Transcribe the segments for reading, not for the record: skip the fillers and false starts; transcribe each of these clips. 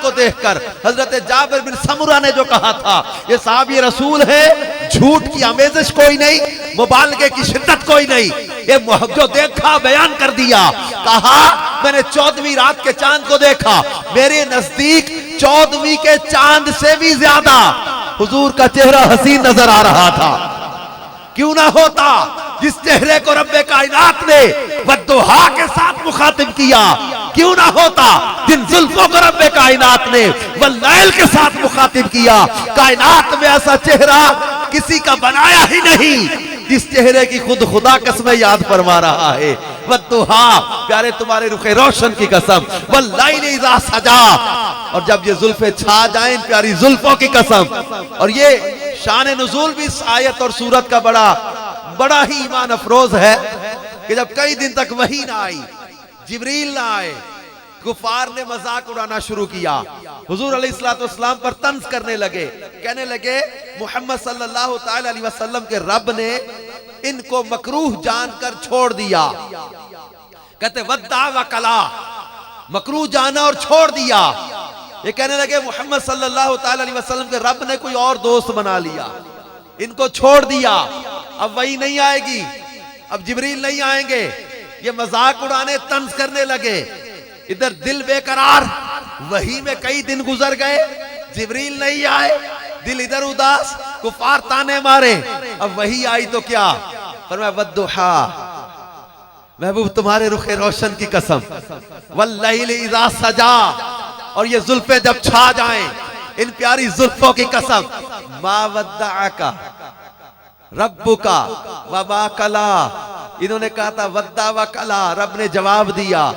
کو دیکھ کر حضرت جابر بن سمرہ نے جو کہا تھا یہ صحابی رسول ہے، جھوٹ کی آمیزش کوئی نہیں، مبالغے کی شدت کوئی نہیں، یہ جو دیکھا بیان کر دیا، کہا میں نے 14ویں رات کے چاند کو دیکھا، میرے نزدیک 14ویں کے چاند سے بھی زیادہ حضور کا چہرہ حسین نظر آ رہا تھا۔ کیوں نہ ہوتا جس چہرے کو رب کائنات نے والضحیٰ کے ساتھ مخاطب کیا، کیوں نہ ہوتا جن زلفوں کو رب کائنات نے واللیل کے ساتھ مخاطب کیا۔ کائنات میں ایسا چہرہ کسی کا بنایا ہی نہیں جس چہرے کی خود خدا قسمیں یاد فرما رہا ہے۔ والضحیٰ، پیارے تمہارے رخ روشن کی قسم، واللیل اذا سجا، اور جب یہ زلفیں چھا جائیں پیاری زلفوں کی قسم۔ اور یہ شان نزول بھی اس آیت اور سورت کا بڑا ہی ایمان افروز ہے کہ جب کئی دن تک وحی نہ آئی، جبریل نہ آئے، کفار نے مذاق اڑانا شروع کیا، حضور علیہ السلام پر طنز کرنے لگے، کہنے لگے محمد صلی اللہ علیہ وسلم کے رب نے ان کو مکروہ جان کر چھوڑ دیا، کہتے ودع وکلا، مکروہ جانا اور چھوڑ دیا۔ یہ کہنے لگے محمد صلی اللہ علیہ وسلم کے رب نے کوئی اور دوست بنا لیا، ان کو چھوڑ دیا، اب وہی نہیں آئے گی، اب جبریل نہیں آئیں گے، یہ مذاق اڑانے طنز کرنے لگے۔ ادھر دل بے قرار، وحی میں کئی دن گزر گئے، جبریل نہیں آئے، دل ادھر اداس، کفار تانے مارے، اب وحی آئی تو کیا؟ فرمایا والضحیٰ، محبوب تمہارے رخ روشن کی قسم، واللیل اذا سجا، اور یہ زلفیں جب چھا جائیں، ان پیاری زلفوں کی قسم، ما ودعک ربک وما قلا، انہوں نے کہا تھا ودع وکلا، رب نے جواب دیا،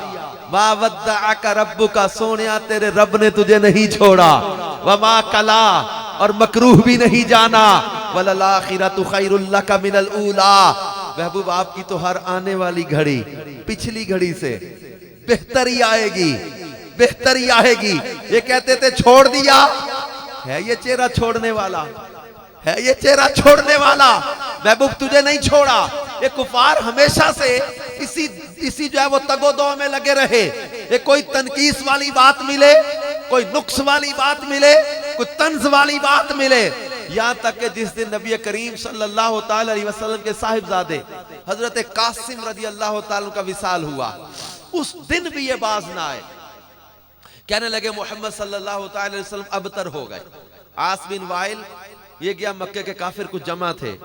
ما ودعک ربک، سونیا تیرے رب نے تجھے نہیں چھوڑا، وما قلا، اور مکروہ بھی نہیں جانا، وللآخرۃ خیر لک من الاولی، محبوب آپ کی تو ہر آنے والی گھڑی پچھلی گھڑی سے بہتر ہی آئے گی، بہتر ہی آئے گی۔ یہ کہتے تھے چھوڑ دیا، ہے یہ چہرہ چھوڑنے والا، ہے یہ چہرہ چھوڑنے والا، محبوب تجھے نہیں چھوڑا۔ یہ کفار ہمیشہ سے اسی جو ہے وہ تگ و دو میں لگے رہے، یہ کوئی تنقیس والی بات ملے، کوئی نقص والی بات ملے، کوئی طنز والی بات ملے، یہاں تک کہ جس دن نبی کریم صلی اللہ علیہ وسلم کے صاحبزادے حضرت قاسم رضی اللہ تعالیٰ کا وصال ہوا، اس دن بھی یہ باز نہ آئے، کہنے لگے محمد صلی اللہ علیہ وسلم ابتر ہو گئے۔ عاص بن وائل یہ گیا، مکہ کے کافر کچھ جمع تھے،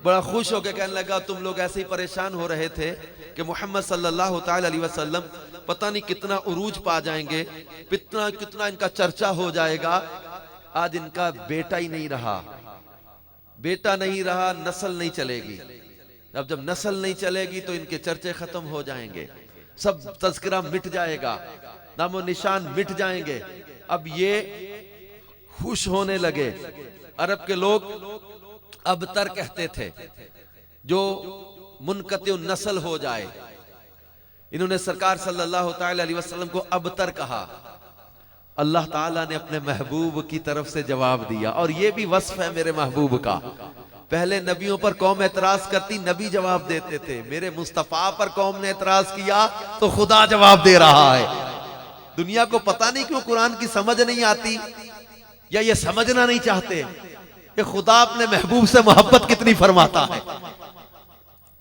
بڑا خوش ہو کے کہنے لگا تم لوگ ایسے ہی پریشان ہو رہے تھے کہ محمد صلی اللہ علیہ وسلم پتہ نہیں کتنا عروج پا جائیں گے، کتنا ان کا چرچا ہو جائے گا، آج ان کا بیٹا ہی نہیں رہا، بیٹا نہیں رہا، نسل نہیں چلے گی، اب جب نسل نہیں چلے گی تو ان کے چرچے ختم ہو جائیں گے، سب تذکرہ مٹ جائے گا، نام و نشان مٹ جائیں گے۔ اب یہ خوش ہونے لگے۔ عرب کے لوگ ابتر کہتے تھے، جو منقطع النسل ہو جائے، انہوں نے سرکار صلی اللہ علیہ وسلم کو ابتر کہا۔ اللہ تعالیٰ نے اپنے محبوب کی طرف سے جواب دیا، اور یہ بھی وصف ہے میرے محبوب کا۔ پہلے نبیوں پر قوم اعتراض کرتی، نبی جواب دیتے تھے، میرے مصطفیٰ پر قوم نے اعتراض کیا تو خدا جواب دے رہا ہے۔ دنیا کو پتہ نہیں کیوں قرآن کی سمجھ نہیں آتی، یا یہ سمجھنا نہیں چاہتے کہ خدا اپنے محبوب سے محبت کتنی فرماتا ہے۔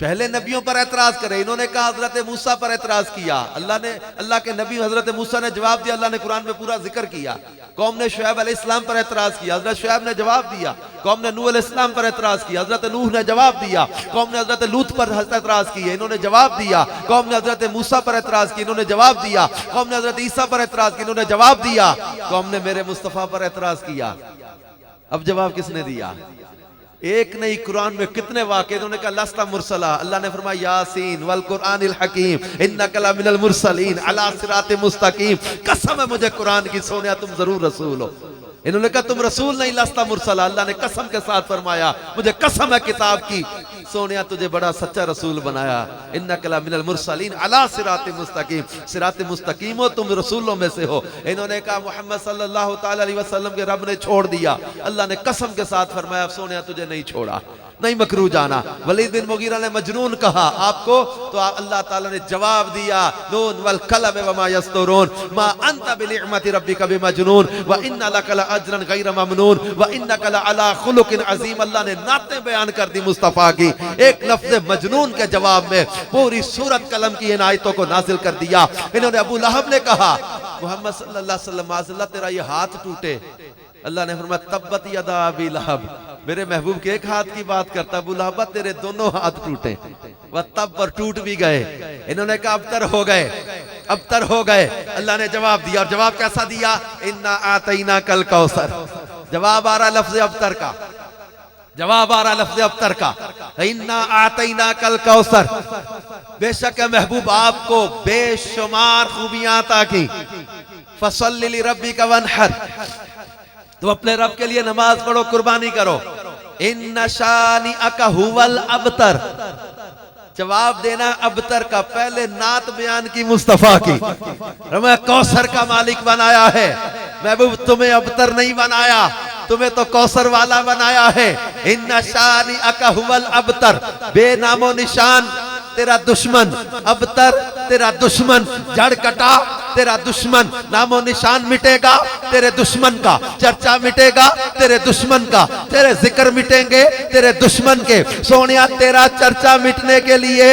پہلے نبیوں پر اعتراض کرے، انہوں نے کہا حضرت موسیٰ پر اعتراض کیا، اللہ کے نبی حضرت موسیٰ نے جواب دیا، اللہ نے قرآن میں پورا ذکر کیا۔ قوم نے شعیب علیہ السلام پر اعتراض کیا، حضرت شعیب نے جواب دیا۔ قوم نے نوح علیہ السلام پر اعتراض کیا، حضرت نوح نے جواب دیا۔ قوم نے حضرت لوط پر اعتراض کیا، انہوں نے جواب دیا۔ قوم نے حضرت موسیٰ پر اعتراض کیا، انہوں نے جواب دیا۔ قوم نے حضرت عیسیٰ پر اعتراض کیا، انہوں نے جواب دیا۔ قوم نے میرے مصطفیٰ پر اعتراض کیا، اب جواب کس نے دیا؟ ایک نہیں، قرآن میں کتنے واقعے، انہوں نے کہا لست مرسلا، اللہ نے فرمایا یاسین والقرآن الحکیم انک لمن المرسلین علی صراط مستقیم، قسم ہے مجھے قرآن کی سونیا تم ضرور رسول ہو۔ انہوں نے کہا تم رسول نہیں، لست مرسلا، اللہ نے قسم کے ساتھ فرمایا مجھے قسم ہے کتاب کی سونیا تجھے بڑا سچا رسول بنایا، انک لمن المرسلین علی صراط مستقیم، صراط مستقیم ہو، تم رسولوں میں سے ہو۔ انہوں نے کہا محمد صلی اللہ علیہ وسلم کے رب نے چھوڑ دیا، اللہ نے قسم کے ساتھ فرمایا سونیا تجھے نہیں چھوڑا۔ نہیں مکروہ جانا. ولید بن مغیرہ نے مجنون کہا آپ کو تو اللہ تعالیٰ نے جواب دیا نون والقلم وما یسطرون ما انت بنعمت ربک بمجنون وان لک لاجرا غیر ممنون وانک لعلی خلق عظیم. اللہ نے نعتیں بیان کر دی مصطفیٰ کی ایک لفظ مجنون کے جواب میں پوری سورت قلم کی ان آیتوں کو نازل کر دیا. انہوں نے ابو لہب نے کہا محمد صلی اللہ علیہ وسلم معاذ اللہ تیرا یہ ہاتھ ٹوٹے. اللہ نے فرمایا تبت یدا ابی لہب. میرے محبوب کے ایک ہاتھ کی بات کرتا ابو لہب تیرے دونوں ہاتھ ٹوٹے وہ تب پر ٹوٹ بھی گئے. انہوں نے کہا ابتر ہو گئے ابتر ہو گئے. اللہ نے جواب دیا اور جواب کیسا دیا انا اعطیناک الکوثر. جواب آ رہا لفظ ابتر کا جواب آ رہا لفظ ابتر کا انا اعطیناک الکوثر. بے شک محبوب آپ کو بے شمار خوبیاں عطا کی. فصلی لربک وانحر تو اپنے رب کے لیے نماز پڑھو قربانی کرو. ان شانئک هو الابتر. جواب دینا ابتر کا. پہلے نعت بیان کی مصطفیٰ کی میں کوثر کا مالک بنایا ہے. محبوب تمہیں ابتر نہیں بنایا تمہیں تو کوثر والا بنایا ہے. ان شانئک هو الابتر. بے نام و نشان تیرا دشمن. ابتر تیرا دشمن. جڑ کٹا تیرا دشمن. نام و نشان مٹے گا تیرے دشمن کا. چرچا مٹے گا تیرے دشمن کا. تیرے ذکر مٹیں گے تیرے دشمن کے. سونیا تیرا چرچا مٹنے کے لیے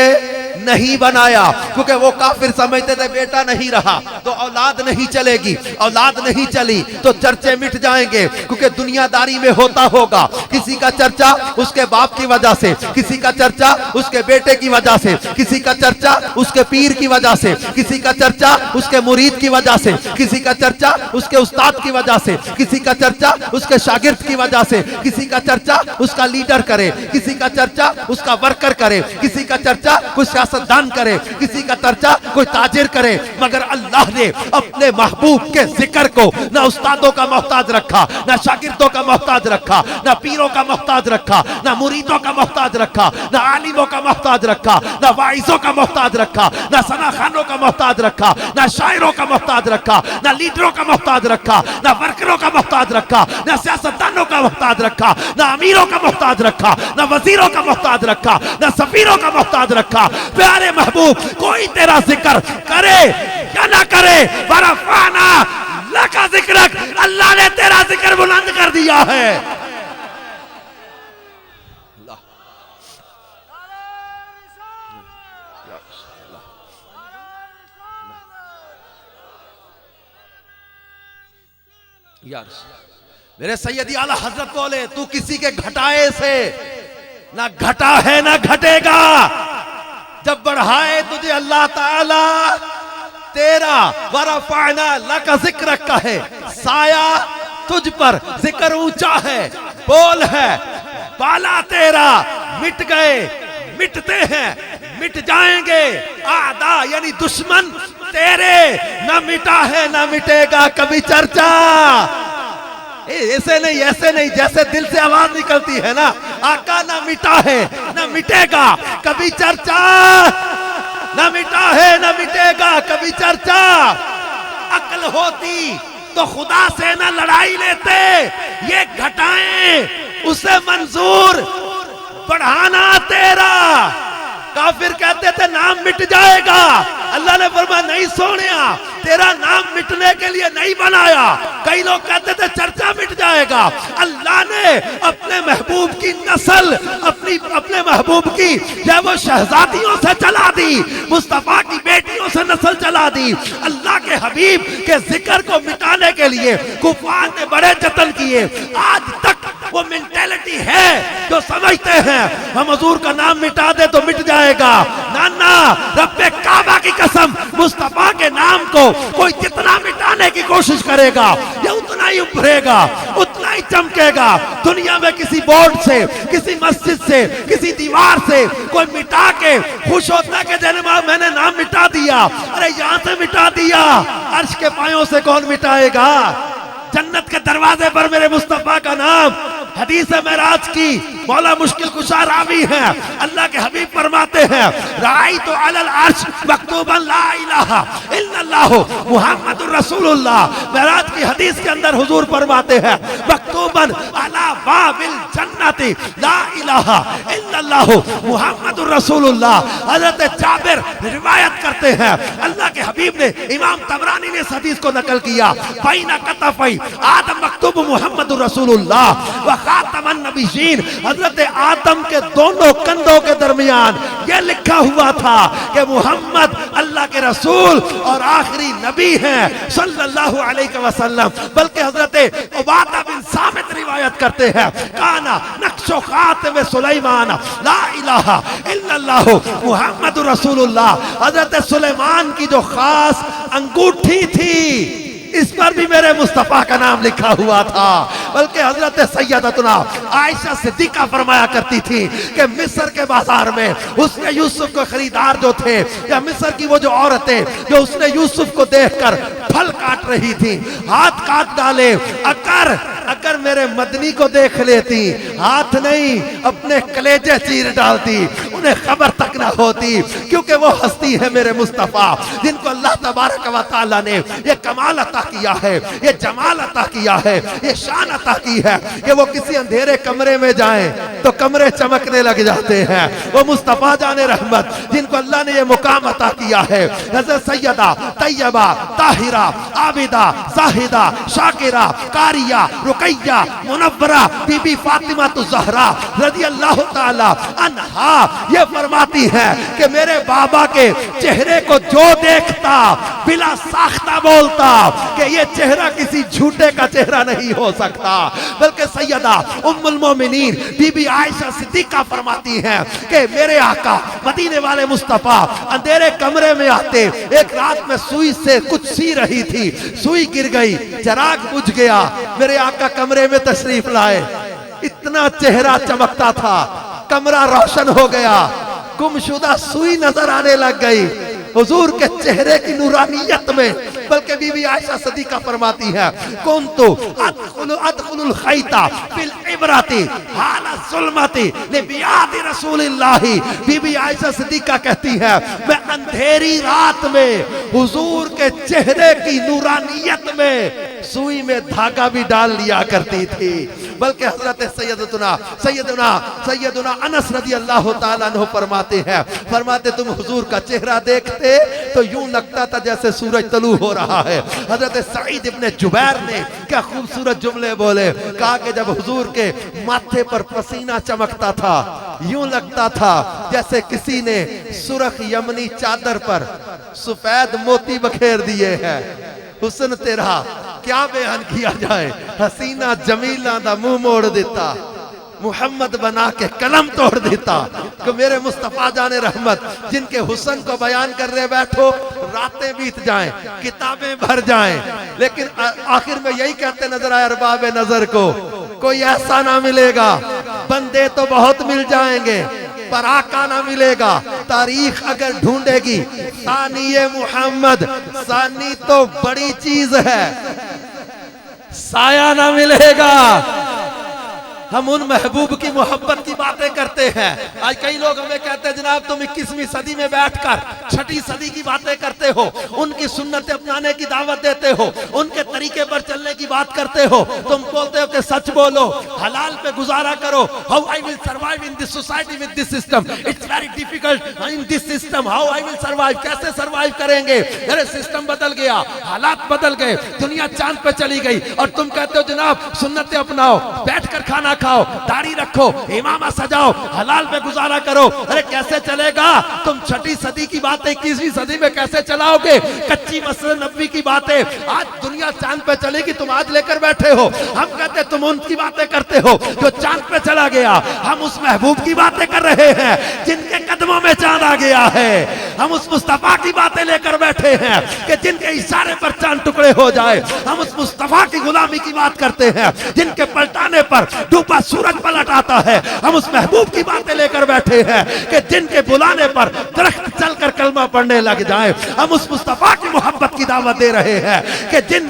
نہیں بنایا کیونکہ وہ کافر سمجھتے تھے بیٹا نہیں رہا تو اولاد نہیں چلے گی. اولاد نہیں چلی تو چرچے مٹ جائیں گے کیونکہ دنیا داری میں ہوتا ہوگا کسی کا چرچا اس کے باپ کی وجہ سے, کسی کا چرچا اس کے بیٹے کی وجہ سے, کسی کا چرچا اس کے پیر کی وجہ سے, کسی کا چرچا اس کے مرید کی وجہ سے, کسی کا چرچا اس کے استاد کی وجہ سے, کسی کا چرچا اس کے شاگرد کی وجہ سے, کسی کا چرچا اس کا لیڈر کرے, کسی کا چرچا اس کا ورکر کرے, کسی کا چرچا کچھ دان کرے, کسی کا چرچا کوئی تاجر کرے. مگر اللہ نے اپنے محبوب کے ذکر کو نہ استادوں کا محتاج رکھا, نہ شاگردوں کا محتاج رکھا, نہ پیروں کا محتاج رکھا, نہ مریدوں کا محتاج رکھا, نہ عالموں کا محتاج رکھا, نہ واعظوں کا محتاج رکھا, نہ ثنا خوانوں کا محتاج رکھا, نہ شاعروں کا محتاج رکھا, نہ لیڈروں کا محتاج رکھا, نہ ورکروں کا محتاج رکھا, نہ سیاستدانوں کا محتاج رکھا, نہ امیروں کا محتاج رکھا, نہ وزیروں کا محتاج رکھا, نہ سفیروں کا محتاج رکھا. پیارے محبوب کوئی تیرا ذکر کرے یا نہ کرے ورفعنا لک ذکرک. اللہ نے تیرا ذکر بلند کر دیا ہے. میرے سیدی اعلی حضرت بولے تو کسی کے گھٹائے سے نہ گھٹا ہے نہ گھٹے گا. جب بڑھائے تجھے اللہ تعالی تیرا ورفعنا لک ذکرک کا ہے. سایہ تجھ پر ذکر اونچا ہے بول ہے. بالا تیرا مٹ گئے مٹتے ہیں مٹ جائیں گے. اعداء یعنی دشمن تیرے نہ مٹا ہے نہ مٹے گا کبھی چرچا. ایسے نہیں جیسے دل سے آواز نکلتی ہے نا آقا نہ مٹا ہے نہ مٹے گا کبھی چرچا. نہ مٹا ہے نہ مٹے گا کبھی چرچا. عقل ہوتی تو خدا سے نہ لڑائی لیتے. یہ گھٹائیں اسے منظور بڑھانا تیرا. کافر کہتے تھے نام مٹ جائے گا. اللہ نے فرمایا نہیں سونیا تیرا نام مٹنے کے لیے نہیں بنایا. کئی لوگ کہتے تھے چرچا مٹ جائے گا. اللہ نے اپنے محبوب کی نسل اپنے محبوب کی یا وہ شہزادیوں سے چلا دی, مصطفیٰ کی بیٹیوں سے نسل چلا دی. اللہ کے حبیب کے ذکر کو مٹانے کے لیے کفار نے بڑے جتن کیے. آج تک وہ مینٹیلٹی ہے جو سمجھتے ہیں ہم حضور کا نام مٹا دے تو مٹ جائے گا. نانا رب کعبہ کی قسم مصطفیٰ کے نام کو کوئی جتنا مٹانے کی کوشش کرے گا یہ اتنا ہی ابھرے گا اتنا ہی چمکے گا. دنیا میں کسی بورڈ سے کسی مسجد سے کسی دیوار سے کوئی مٹا کے خوش ہوتا ہے کہ جناب میں نے نام مٹا دیا. ارے یہاں سے مٹا دیا عرش کے پایوں سے کون مٹائے گا. جنت کے دروازے پر میرے مصطفیٰ کا نام حدیث معراج کی مولا مشکل کشا راوی ہیں، اللہ کے حبیب فرماتے ہیں رأیت علی العرش مکتوبا لا الہ الا اللہ محمد رسول اللہ۔ معراج کی حدیث کے اندر حضور فرماتے ہیں مکتوبا علی باب الجنت لا الہ الا اللہ محمد رسول اللہ۔ حضرت جابر روایت کرتے ہیں اللہ کے حبیب نے، امام طبرانی نے اس حدیث کو نقل کیا، بین کتفی آدم مکتوب محمد رسول اللہ و خاتم النبیین، حضرت آدم کے دونوں کندھوں کے درمیان یہ لکھا ہوا تھا کہ محمد اللہ کے رسول اور آخری نبی ہیں صلی اللہ علیہ وسلم۔ بلکہ حضرت عبادہ بن صامت روایت کرتے ہیں کانا نقش و خاتم سلیمان لا الہ الا اللہ محمد رسول اللہ۔ حضرت سلیمان کی جو خاص انگوٹھی تھی اس پر بھی میرے مصطفیٰ کا نام لکھا ہوا تھا۔ بلکہ حضرت سیدتنا عائشہ صدیقہ فرمایا کرتی تھی کہ مصر کے بازار میں اس نے یوسف کو خریدار جو تھے، یا مصر کی وہ جو عورتیں جو اس نے یوسف کو دیکھ کر پھل کاٹ رہی تھی، ہاتھ کاٹ ڈالے، اگر میرے مدنی کو دیکھ لیتی، ہاتھ نہیں اپنے کلیجے چیر ڈالتی، انہیں خبر تک نہ ہوتی، کیونکہ وہ ہستی ہے میرے مصطفیٰ جن کو اللہ تبارک و تعالیٰ نے یہ کمال عطا کیا ہے، یہ جمال عطا کیا ہے، یہ شان عطا کی ہے کہ وہ کسی اندھیرے کمرے میں جائیں تو کمرے چمکنے لگ جاتے ہیں۔ وہ مصطفیٰ جان رحمت جن کو اللہ نے یہ مقام عطا کیا ہے، حضرت سیدہ طیبہ طاہرہ عابدہ زاہدہ شاکرہ قاریہ رقیہ منورہ بی بی فاطمہ الزہرا رضی اللہ تعالی عنہا یہ فرماتی ہیں کہ میرے بابا کے چہرے کو جو دیکھتا بلا ساختہ بولتا کہ یہ چہرہ کسی جھوٹے کا چہرہ نہیں ہو سکتا۔ بلکہ سیدہ ام المومنین بی بی عائشہ صدیقہ فرماتی ہیں کہ میرے آقا مدینے والے مصطفیٰ اندھیرے کمرے میں آتے، ایک رات میں سوئی سے کچھ سی رہی تھی، سوئی گر گئی، چراغ بجھ گیا، میرے آقا کمرے میں تشریف لائے، اتنا چہرہ چمکتا تھا، کمرہ روشن ہو گیا، گمشدہ سوئی نظر آنے لگ گئی حضور کے چہرے کی نورانیت میں۔ بلکہ بی بی عائشہ صدیقہ فرماتی ہے کنتو ادخل الخیط فی العبرات حال الظلمت لبیاد رسول اللہ۔ بی بی عائشہ صدیقہ کہتی ہے میں اندھیری رات میں حضور کے چہرے کی نورانیت میں سوئی میں دھاگا بھی ڈال لیا کرتی تھی۔ بلکہ حضرت سیدنا انس رضی اللہ تعالیٰ عنہ فرماتے تم حضور کا چہرہ دیکھتے تو یوں لگتا تھا جیسے سورج طلوع ہو رہا ہے۔ حضرت سعید ابن جبیر نے کیا خوبصورت جملے بولے، کہا کہ جب حضور کے ماتھے پر پسینہ چمکتا تھا یوں لگتا تھا جیسے کسی نے سرخ یمنی چادر پر سفید موتی بکھیر دیے ہیں۔ حسن تیرا کیا بیان کیا جائے، حسینہ جمیلہ دا منہ موڑ دیتا، محمد بنا کے قلم توڑ دیتا۔ کہ میرے مصطفیٰ جان رحمت جن کے حسن کو بیان کر رہے بیٹھو راتیں بیت جائیں، کتابیں بھر جائیں، لیکن آخر میں یہی کہتے نظر آئے ارباب نظر کو کوئی ایسا نہ ملے گا، بندے تو بہت مل جائیں گے پر آقا نہ ملے گا۔ تاریخ اگر ڈھونڈے گی ثانی محمد، ثانی تو بڑی چیز ہے، سایہ نہ ملے گا۔ ہم ان محبوب کی محبت کی باتیں کرتے ہیں، آج کئی لوگ ہمیں کہتے ہیں جناب تم 21ویں صدی میں بیٹھ کر 6ٹھی صدی کی باتیں کرتے ہو، ان کی سنتیں اپنانے کی دعوت دیتے ہو، ان کے طریقے پر چلنے کی بات کرتے ہو، تم بولتے ہو کہ سچ بولو، حلال پہ گزارا کرو۔ How I will survive in this society with this system? It's very difficult in this system. How I will survive? کیسے سروائیو کریں گے؟ ارے سسٹم بدل گیا، حالات بدل گئے، دنیا چاند پہ چلی گئی، اور تم کہتے ہو جناب سنتیں اپناؤ، بیٹھ کر کھانا کھاؤ، داڑھی رکھو، امامہ سجاؤ، حلال پہ گزارا کرو۔ ارے کیسے چلے گا؟ تم 6ٹھی صدی کی باتیں 21ویں صدی میں کیسے چلاؤ گے؟ کچی مسجد نبوی کی باتیں آج دنیا چاند پہ چلے گی، تم آج لے کر بیٹھے ہو۔ ہم کہتے تم ان کی باتیں کرتے ہو جو چاند پہ چلا گیا، ہم اس محبوب کی باتیں کر رہے ہیں جن کے قدموں میں چاند آ گیا ہے۔ ہم اس مصطفیٰ کی باتیں لے کر بیٹھے ہیں کہ جن کے اشارے پر چاند ٹکڑے ہو جائے۔ ہم اس مصطفیٰ کی غلامی کی بات کرتے ہیں جن کے پلٹانے پر ڈوبا سورج پلٹ آتا ہے۔ ہم اس محبوب کی باتیں لے کر بیٹھے ہیں کہ جن کے بلانے پر درخت چل کر کلمہ پڑھنے لگ جائیں۔ ہم اس مصطفیٰ کی محبت کی دعوت دے رہے ہیں کہ جن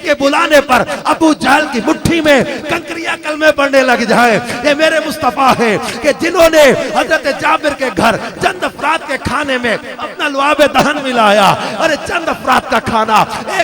کے بلانے پر ابو جہل کی مٹھی میں کنکریاں بکریاں کلمے پڑھنے لگ جائیں. یہ میرے مصطفیٰ ہے کہ جنہوں نے حضرت جابر کے گھر چند افراد کے کھانے میں اپنا لعاب دہن ملایا. ارے چند افراد کا کھانا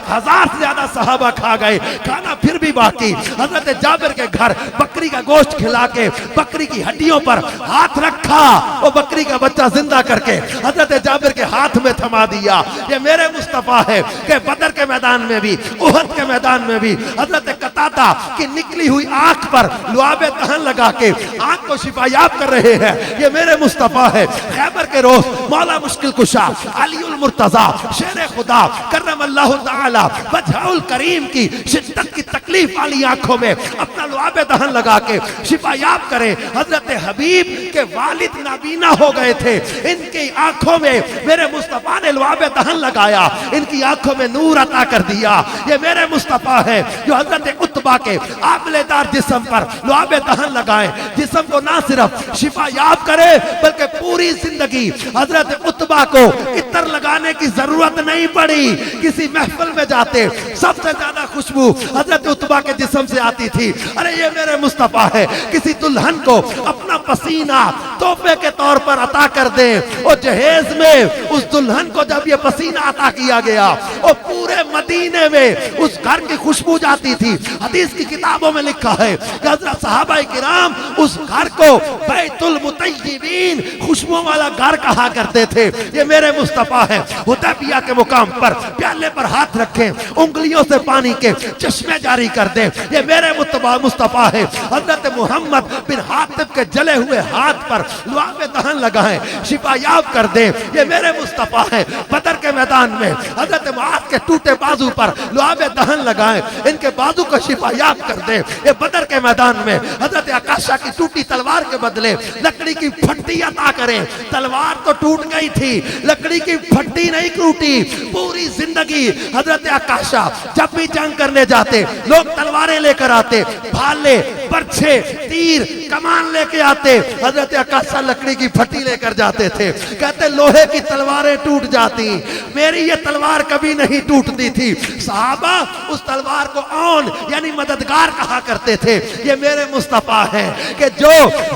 1000 سے زیادہ صحابہ کھا گئے, کھانا پھر بھی باقی. حضرت جابر کے گھر بکری کا گوشت کھلا کے بکری کی ہڈیوں پر ہاتھ رکھا, وہ بکری کا بچہ زندہ کر کے حضرت جابر کے ہاتھ میں تھما دیا. یہ میرے مصطفیٰ ہے کہ بدر کے میدان میں بھی, احد کے میدان میں بھی حضرت قتادہ کی نکلی ہوئی آنکھ پر لعاب دہن لگا کے آنکھ کو شفا یاب کر رہے ہیں. یہ میرے مصطفیٰ ہے. خیبر کے روز مولا مشکل کشا علی المرتضیٰ شیر خدا کرم اللہ تعالی وجہ الکریم کی شدت کی تکلیف والی آنکھوں میں اپنا لعاب دہن لگا کے شفا یاب کرے. حضرت حبیب کے والد نابینا ہو گئے تھے, ان کی آنکھوں میں میرے مصطفیٰ نے لعاب دہن لگایا, ان کی آنکھوں میں نور عطا کر دیا. یہ میرے مصطفیٰ ہے جو حضرت عتبہ کے آبلے دار جسم پر لعاب دہن لگائیں, جسم کو نہ صرف شفا یاب کرے بلکہ پوری زندگی حضرت عتبہ کو عطر لگانے کی ضرورت نہیں پڑی. کسی محفل میں جاتے سب سے زیادہ خوشبو حضرت عتبہ کے جسم سے آتی تھی. ارے یہ میرے مصطفیٰ ہے. کسی دلہن کو اپنا پسینہ تحفے کے طور پر عطا کر دیں, اور جہیز میں اس دلہن کو جب یہ پسینہ عطا کیا گیا اور پورے مدینے میں اس گھر کی خوشبو جاتی تھی. حدیث کی کتابوں میں لکھا ہے کہ حضرت صحابہ کرام اس گھر کو بیت المطیبین, خوشبو والا گھر کہا کرتے تھے. یہ میرے مصطفیٰ ہے. حدیبیہ کے مقام پر پیالے پر ہاتھ رکھیں, انگلیوں سے پانی کے چشمے جاری کر دیں. یہ میرے مصطفیٰ ہے. حضرت محمد بن حاتب کے جلے ہوئے ہاتھ پر لعاب دہن لگائیں, شفا یاب کر دیں. یہ میرے مصطفیٰ ہے. بدر کے میدان میں حضرت معاذ کے ٹوٹے بازو پر لعاب دہن لگائیں, ان کے بازو کو شفا یاب کر دیں. یہ بدر کے میدان میں حضرت عکاشہ کی ٹوٹی تلوار کے بدلے لکڑی کی پھٹی عطا کریں. تلوار تو ٹوٹ گئی تھی, لکڑی کی پھٹی نہیں ٹوٹی. پوری زندگی حضرت عکاشہ جب بھی جنگ کرنے جاتے لوگ تلواریں لے کر آتے, بھالے, برچھے, تیر, کمان لے کے آتے. حضرت عکاشہ لکڑی کی پھٹی لے کر جاتے تھے. کہتے لوہے کی تلواریں ٹوٹ جاتی, میری یہ تلوار کبھی نہیں ٹوٹتی تھی. صحابہ اس تلوار کو اون یعنی مددگار کہا کرتے تھے. یہ میرے مصطفیٰ ہے کہ جو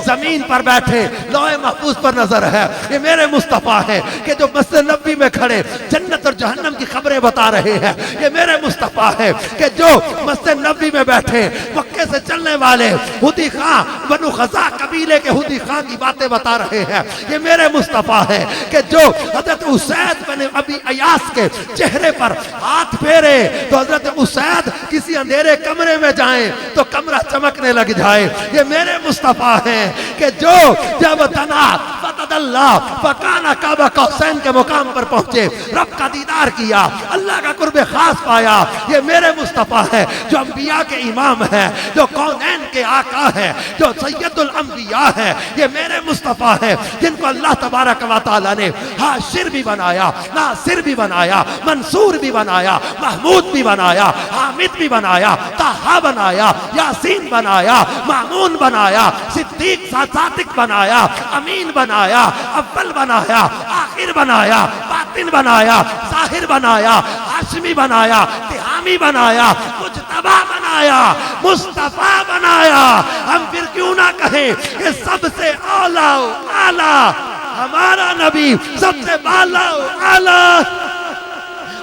زمین پر بیٹھے لوح محفوظ پر نظر ہے. یہ میرے مصطفیٰ ہے کہ جو مسجد نبوی میں کھڑے جنت اور جہنم کی خبریں بتا رہے ہیں. یہ میرے مصطفیٰ ہے کہ جو مسجد نبوی میں بیٹھے مکے سے چلنے والے ہدی خان بنو خزاع قبیلے کے ہدی خان کی باتیں بتا رہے ہیں. یہ میرے مصطفیٰ ہے کہ جو حضرت اسید بن ابی ایاس کے چہرے پر ہاتھ پھیرے تو حضرت اسید کسی اندھیرے کمرے میں جائیں تو کمرہ چمکنے لگ جائے. یہ میرے مصطفیٰ ہیں کہ جو جب دنا فتدلّا فکانا کعبہ قوسین کے مقام پر پہنچے, رب کا دیدار کیا, اللہ کا قرب خاص پایا. یہ میرے مصطفیٰ ہے جو انبیاء کے امام ہے, جو کونین کے آقا ہے, جو سید الانبیاء ہے. یہ میرے مصطفیٰ ہے جن کو اللہ تبارک و تعالیٰ نے حاشر بھی بنایا, ناصر بھی بنایا, منصور بھی بنایا, محمود بھی بنایا, حامد بھی بنایا, طہا بنایا, یاسین بنایا, مامون بنایا, صدیق صادق بنایا, امین بنایا, اول بنایا, آخر بنایا, باطن بنایا, ظاہر بنایا, ہاشمی بنایا, تہامی بنایا, مجتبی بنایا, مصطفیٰ بنایا. ہم پھر کیوں نہ کہیں کہ سب سے اولا و اعلیٰ ہمارا نبی, سب سے بالا و اعلیٰ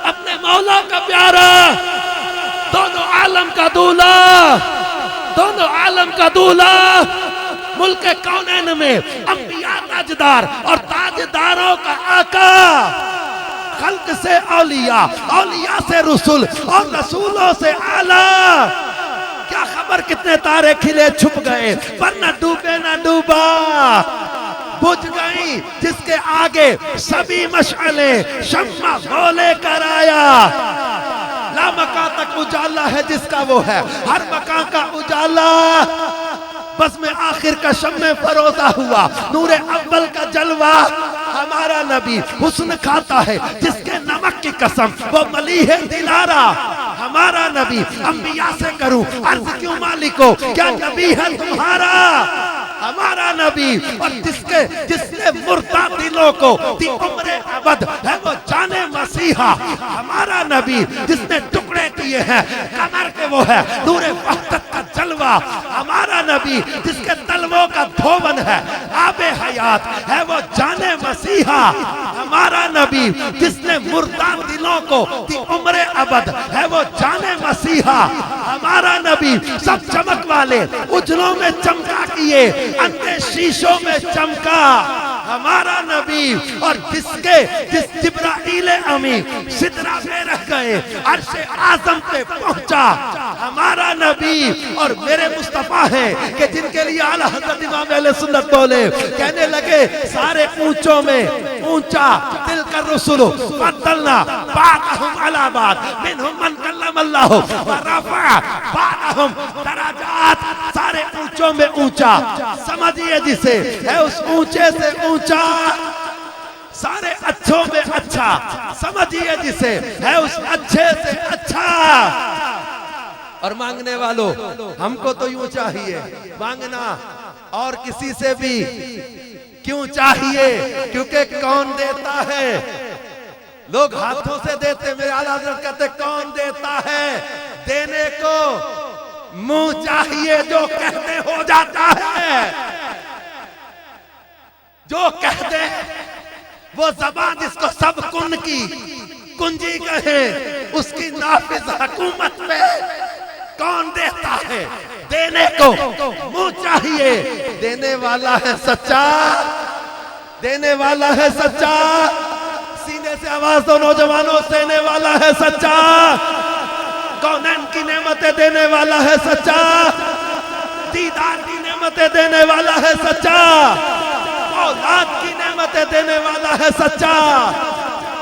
اپنے مولا کا پیارا, دونوں عالم کا دولہ, دونوں عالم کا دولہ, ملک کونین میں انبیاء تاجدار اور تاجداروں کا آقا, خلق سے اولیاء, اولیاء سے رسول اور رسولوں سے اعلیٰ. کیا خبر کتنے تارے کھلے چھپ گئے پر نہ ڈوبے نہ ڈوبا, بجھ گئی جس کے آگے سبھی مشعلیں, شمع وہ لے کر آیا. لا مکان تک اجالا ہے جس کا وہ ہے, ہر مکان کا اجالا. بس میں آخر کا شمع فروزہ ہوا, نور اول کا جلوہ ہمارا نبی. حسن کھاتا ہے جس کے نمک کی قسم, وہ ملیح دلارا ہمارا نبی. انبیاء سے کروں عرض کیوں مالکو, کیا نبی ہے تمہارا ہمارا نبی. اور جس نے مردہ دلوں کو دی عمر ابد ہے وہ جانے مسیحا ہمارا نبی. جس نے ٹکڑے کیے ہیں کمر کے وہ ہے نور وحدت کا جلوہ چمکا. ہمارا نبی جس کے تلووں کا دھوون ہے آب حیات ہے وہ جان مسیحا. ہمارا نبی جس نے مردہ دلوں کو دی عمر ابد ہے وہ جان مسیحا. ہمارا نبی سب چمک والے اجلوں میں چمکا کیے اندھے شیشوں میں چمکا. ہمارا نبی اور جس جبرائیل امی سدرہ میں رہ گئے عرش اعظم پہ پہنچا. ہمارا نبی اور میرے مصطفیٰ ہیں کہ جن کے لیے اعلیٰ حضرت امام اہل سنت بولے کہنے لگے سارے اونچوں میں اونچا تلک الرسل فضلنا بعضهم علی بعض منهم من کلم اللہ ورفع بعضهم درجات. سارے اونچوں میں اونچا سمجھئے جسے ہے اس اونچے سے اونچا. سارے اچھوں میں اچھا سمجھئے جسے ہے اس اچھے سے اچھا. اور مانگنے والوں ہم کو تو یوں چاہیے مانگنا اور کسی سے بھی کیوں چاہیے کیونکہ کون دیتا ہے. لوگ ہاتھوں سے دیتے میرے اعلیٰ حضرت کہتے کون دیتا ہے. دینے کو منہ چاہیے جو کہتے ہو جاتا ہے. جو کہتے وہ زبان جس کو سب کن کی کنجی کہے اس کی نافذ حکومت پہ کون دیتا ہے. دینے کو منہ چاہیے. دینے والا ہے سچا. دینے والا ہے سچا. سینے سے آواز دو نوجوانوں دینے والا ہے سچا. کونین کی نعمتیں دینے والا ہے سچا. دیدار کی نعمتیں دینے والا ہے سچا. اولاد کی نعمتیں دینے والا ہے سچا.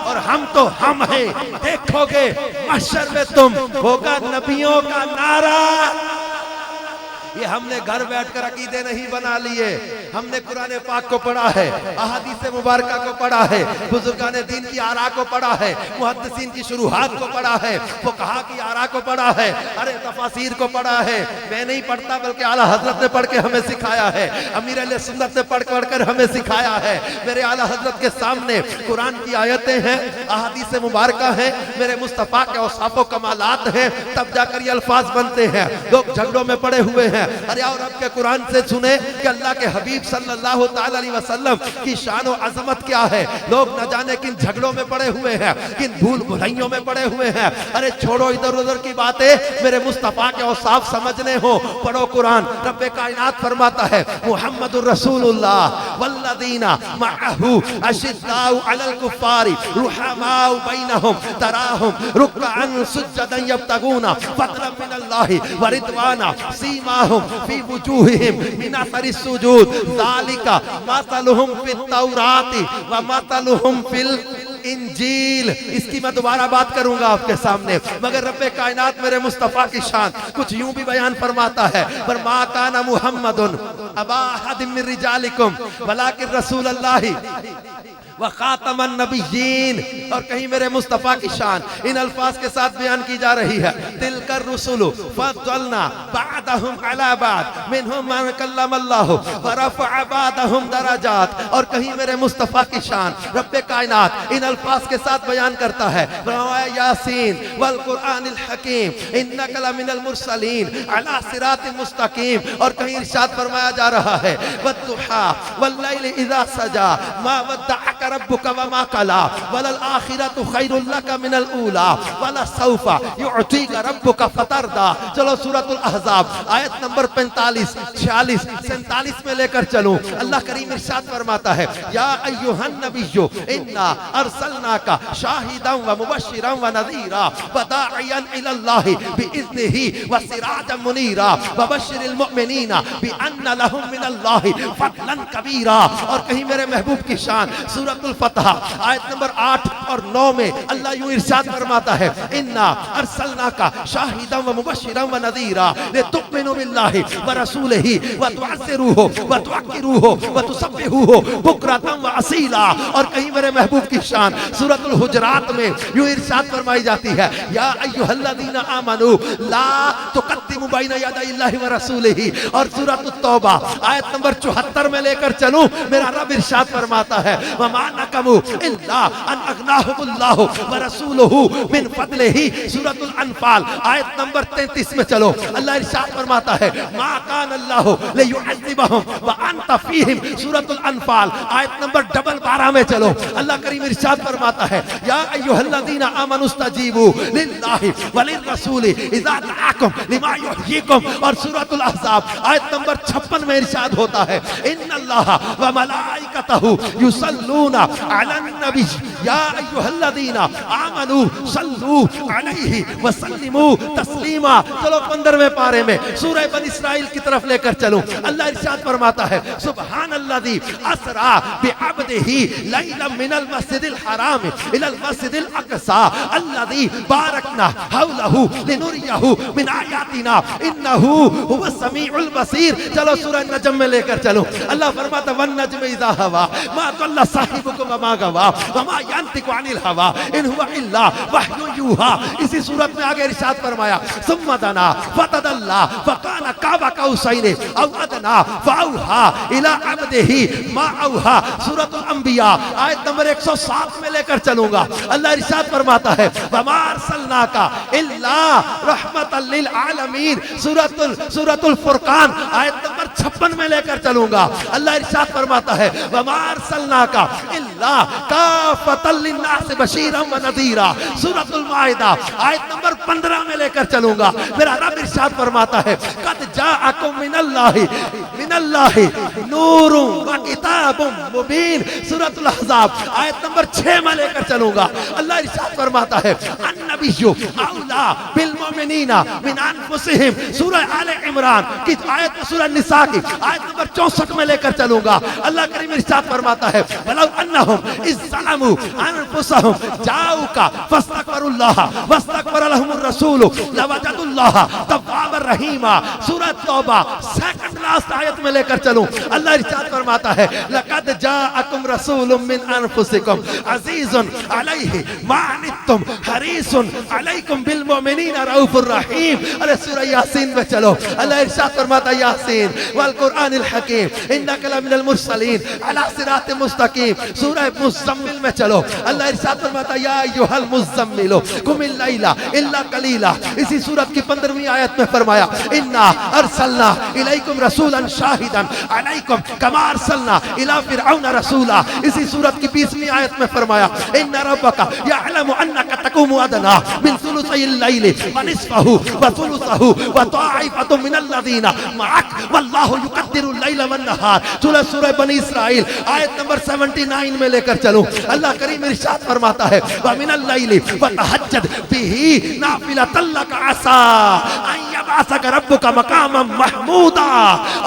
اور ہم تو ہم ہیں. دیکھو گے محشر میں تم ہوگا نبیوں کا نعرہ. یہ ہم نے گھر بیٹھ کر عقیدے نہیں بنا لیے. ہم نے قرآن پاک کو پڑھا ہے, احادیث مبارکہ کو پڑھا ہے, بزرگان دین کی آراء کو پڑھا ہے, محدثین کی شروحات کو پڑھا ہے, فقہاء کی آراء کو پڑھا ہے, ارے تفاسیر کو پڑھا ہے. میں نہیں پڑھتا بلکہ اعلیٰ حضرت نے پڑھ کے ہمیں سکھایا ہے. امیر اہل سنت نے پڑھ کر ہمیں سکھایا ہے. میرے اعلیٰ حضرت کے سامنے قرآن کی آیتیں ہیں, احادیث مبارکہ ہیں, میرے مصطفیٰ کے اوصاف و کمالات ہیں, تب جا کر یہ الفاظ بنتے ہیں. لوگ جھگڑوں میں پڑے ہوئے ہیں. ارے اور اب کے قرآن سے سنیں کہ اللہ کے حبیب صلی اللہ تعالی علیہ وسلم کی شان و عظمت کیا ہے. لوگ نہ جانے کن جھگڑوں میں پڑے ہوئے ہیں, کن بھول بھلائیوں میں پڑے ہوئے ہیں. ارے چھوڑو ادھر ادھر کی باتیں, میرے مصطفیٰ کے اوصاف سمجھنے ہو پڑھو قرآن. رب کائنات فرماتا ہے محمد الرسول اللہ والذین معہ اشداء علی الکفار رحماء بینہم تراہم رکعا سجدا یبتغون فضلا من اللہ ورضوانا سیماہم فی وجوہہم من اثر السجود ذالک مثلہم فی التوراۃ ومثلہم فی انجیل. اس کی میں دوبارہ بات کروں گا آپ کے سامنے, مگر رب کائنات میرے مصطفیٰ کی شان کچھ یوں بھی بیان فرماتا ہے. پر ما کان محمد ابا احد من رجالکم ولکن رسول اللہ وخاتم النبیین. اور کہیں میرے مصطفیٰ کی شان ان الفاظ کے ساتھ بیان کی جا رہی ہے تلک الرسل فضلنا بعضهم علی بعض منهم من کلم اللہ ورفع بعضهم درجات. اور کہیں میرے مصطفیٰ کی شان رب کائنات ان الفاظ کے ساتھ بیان کرتا ہے یاسین والقرآن الحکیم انک لمن المرسلین علی صراط مستقیم. اور کہیں ارشاد فرمایا جا رہا ہے والضحی واللیل اذا سجا ما ودعک ربک وما قلا وللآخرۃ خیر لک من الاولی ولسوف یعطیک ربک فترضی. چلو سورۃ الاحزاب آیت نمبر 45 46 47 میں لے کر چلوں. اللہ کریم ارشاد فرماتا ہے یا ایھا النبی انا ارسلناک شاہدا ومبشرا ونذیرا وداعیا الی اللہ باذنہ وسراجا منیرا وبشر المؤمنین بان لهم من اللہ فضلا کبیرا. اور کہیں میرے محبوب کی شان سورۃ الفتح آیت نمبر 8 اور 9 میں اللہ یوں ارشاد فرماتا ہے انا ارسلناک شاہدا ومبشرا ونذیرا لتؤمنوا باللہ ورسولہ وتعزروہ وتوقروہ وتسبحوہ بکرۃ واصیلا. اور کہیں میرے محبوب کی شان سورۃ الحجرات میں یوں ارشاد فرمائی جاتی ہے یا ایھا الذین آمنوا لا تقدموا وقدموا بین یدی اللہ ورسولہ، اور سورۃ التوبہ آیت نمبر 74 میں لے کر چلوں، میرا رب ارشاد فرماتا ہے وما نقموا الا ان اغناهم اللہ ورسولہ من فضلہ، سورۃ الانفال آیت نمبر 33 میں چلو، اللہ ارشاد فرماتا ہے ما کان اللہ لیعذبہم وانت فیہم، سورۃ الانفال آیت نمبر 12 میں چلو، اللہ کریم ارشاد فرماتا ہے یا ایھا الذین آمنوا استجیبوا للہ وللرسول اذا دعاکم لما یحییکم، اور سورۃ الاحزاب آیت نمبر 56 میں ارشاد ہوتا ہے ان اللہ وملائکتہ یصلون علی النبی یا ایھا الذین آمنوا صلوا علیہ وسلموا تسلیما۔ چلو 15ویں پارے میں سورہ بنی اسرائیل کی طرف لے کر چلوں، اللہ ارشاد فرماتا ہے سبحان الذی اسری بعبدہ لیلا من المسجد الحرام الى المسجد الاقصى الذي باركنا حوله لنريه من آیاتنا انه هو السمیع البصیر۔ چلو سورہ نجم میں لے کر چلو، اللہ فرماتا والنجم اذا هوى ما ضل صاحبكم وما غوى وما ينطق عن الهوى ان هو الا وحی یوحى۔ اسی صورت میں آگے ارشاد فرمایا ثم دنا فتدلى فكان قاب قوسين او ادنى فاوحى الى عبده ما اوحى، سورۃ الانبیاء آیت نمبر 107 میں لے کر چلوں گا، اللہ ارشاد فرماتا ہے وما ارسلناک الا رحمۃ للعالمین، سورۃ الفرقان آیت نمبر 56 میں لے کر چلوں گا، اللہ ارشاد فرماتا ہے وما ارسلناک الا کافۃ للناس بشیرا ونذیرا، سورۃ المائدہ آیت نمبر 15 میں لے کر چلوں گا، میرا رب ارشاد فرماتا ہے قد جاءکم من اللہ نور و کتاب مبین، سورۃ الاحزاب آیت نمبر 6 میں لے کر چلوں گا، اللہ ارشاد فرماتا ہے النبی اولا بالمؤمنین من انفسہم، سورہ آل عمران کی آیت سورہ نساء کی آیت نمبر 64 میں لے کر چلوں گا، اللہ کریم ارشاد فرماتا ہے ولو انہم اذ ظلموا انفسہم جاؤک فاستغفروا اللہ واستغفر لهم الرسول لوجدوا اللہ توابا رحیما، سورۃ توبہ سیکنڈ لاسٹ آیت میں لے کر چلوں، اللہ ارشاد فرماتا ہے لقد جاءکم رسول من انفسکم عزیز علیہ ما عنتم حریص علیکم بالمؤمنین رؤوف الرحیم۔ ارے سورہ یاسین میں چلو، اللہ ارشاد فرماتا ہے یاسین والقرآن الحکیم انک لمن المرسلین علی صراط مستقیم، سورہ مزمل میں چلو، اللہ ارشاد فرماتا ہے یا ایھا المزمل قم اللیل الا قلیلا، اسی سورت کی 15ویں آیت میں فرمایا انا ارسلنا الیکم رسولا شاہدا علیکم کما ارسلنا الی فرعون رسولا، اسی سورت کی 20ویں آیت میں فرمایا ان ربک یعلم انک تقوم ادنی من ثلثی اللیل ونصفہ وثلثہ وطائفۃ من الذین معک واللہ یقدر اللیل والنہار، سورہ بنی اسرائیل آیت نمبر 79 میں لے کر چلوں، اللہ کریم ارشاد فرماتا ہے ومن اللیل فتہجد بہ نافلۃ لک عسیٰ ان یبعثک ربک مقاما محمودا،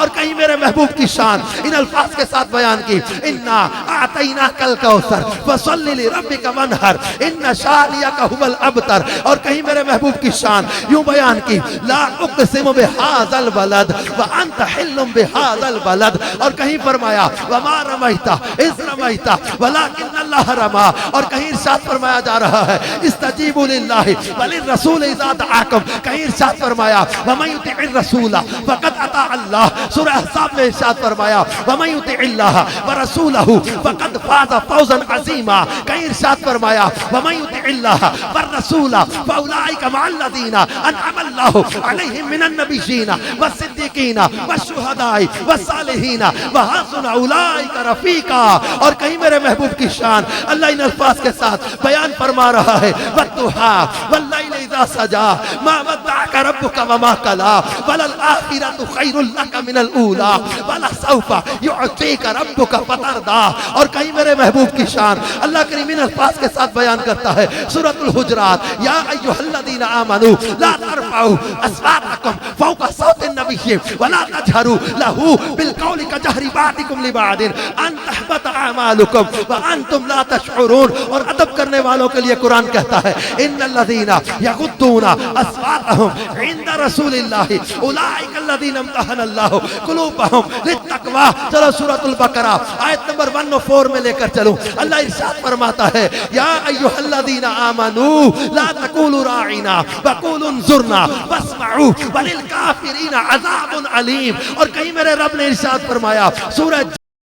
اور کہیں میرے محبوب کی شان ان الفاظ کے ساتھ بیان کی انا اعطیناک الکوثر فصل لربک وانحر ان شانئک هو الابتر، اور کہیں میرے محبوب کی شان یوں بیان کی لا اقسم بهذا البلد وانت حل بهذا البلد، اور کہیں فرمایا وما رمیت اذ رمیت ولکن اللہ رمی، اور کہیں ارشاد فرمایا جا رہا ہے استجیبوا للہ وللرسول اذا دعاکم، کہیں ارشاد فرمایا ومن یطع الرسول فقد اطاع اللہ، سورہ احزاب میں ارشاد فرمایا ومن یطع اللہ ورسولہ فقد فاز فوزا عظیما، کہیں ارشاد فرمایا ومن یطع اللہ والرسول فاولئک مع الذین انعم اللہ علیہم من النبیین والصدیقین والشہداء والصالحین وحسن اولئک رفیقا، اور کہیں میرے محبوب کی شان اللہ ان الفاظ کے ساتھ بیان فرما رہا ہے والضحیٰ واللیل اذا سجا ما ودعک ربک وما قلی وللآخرۃ خیر لک من الاولی ولسوف یعطیک ربک فترضی، اور کہیں میرے محبوب کی شان اللہ کریم ان الفاظ کے ساتھ بیان کرتا ہے سورۃ الحجرات یا ایھا الذین آمنوا لا ترفعوا اصواتکم فوق صوت النبی ولا تجهروا له بالقول كجهر بعضکم لبعض ان تحبط اعمالکم وانتم لا تشعرون، اور ادب کرنے والوں کے لیے قرآن کہتا ہے ان الذین یغضون یغضون اصواتهم عند رسول اللہ اولئک الذین امتحن اللہ قلوبهم للتقوی. چلو سورۃ البقرہ آیت نمبر 104 میں لے کر چلوں. اللہ ارشاد فرماتا ہے یا ایھا الذین آمنوا لا تقولوا راعنا وقولوا انظرنا واسمعوا وللکافرین عذاب علیم. اور کہیں میرے رب نے ارشاد فرمایا سورہ